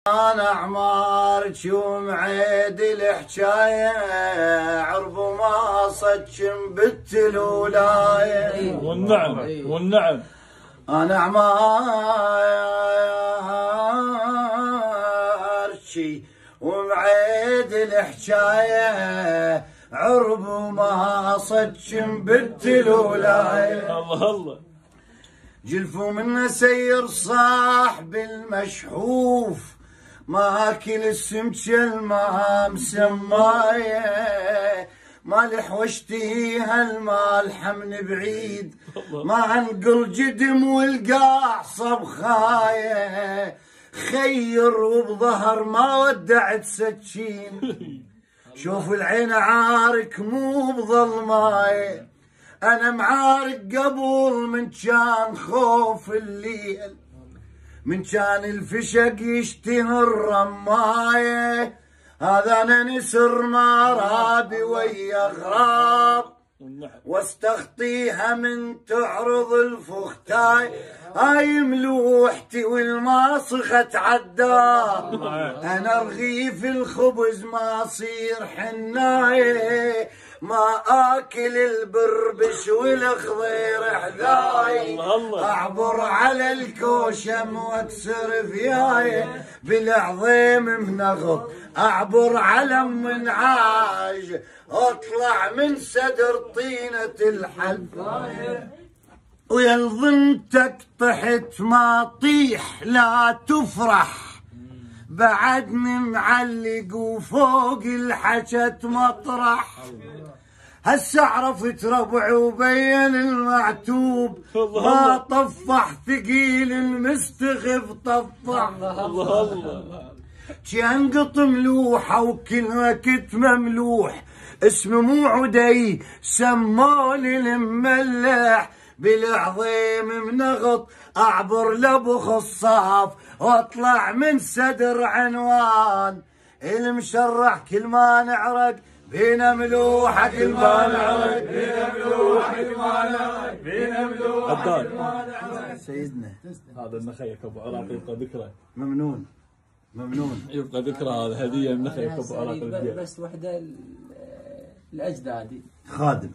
انا عمارك ومعيد الحجايه عرب ما صدشم بالتلولايه والنعم انا عمارك ومعيد الحجايه عرب ما صدشم بالتلولايه. الله جلفوا منا سير صاحب المشحوف ماكل السمكة الماء مسمايه مالح واشتهيها المالحة من بعيد ما انقل جدم والقاع صبخايه خير وبظهر ما ودعت سكين شوف العين عارك مو بظلمايه أنا معارك قبل من كان خوف الليل من كان الفشق يشتهي الرماية هذا أنا نسر نارابي ويا غراب واستخطيها من تعرض الفختاي هاي ملوحتي والماسخة عدار أنا رغيف الخبز ما صير حناية ما آكل البربش والخضير حذاي أعبر على الكوشم واكسر فياي بالعظيم منغط أعبر على منعاج أطلع من صدر طينة الحلفاية ويا ظنتك طحت ما طيح لا تفرح بعدني معلق وفوق الحشت مطرح هسه عرفت ربع وبين المعتوب ما طفح ثقيل المستخف طفح الله كان قط ملوحه وكلها كت مملوح اسم مو عدي سموني المملح بالعظيم منغط اعبر لبخ الصاف واطلع من صدر عنوان المشرح كل ما نعرق بينا ملوحه كل ما نعرق بينا ملوحه كل ما نعرق بينا ملوحه كل ما نعرق سيدنا هذا النخيك ابو عراق يبقى ذكرى ممنون يبقى ذكرى هذا هديه من نخيك ابو عراق بس وحده الاجدادي خادم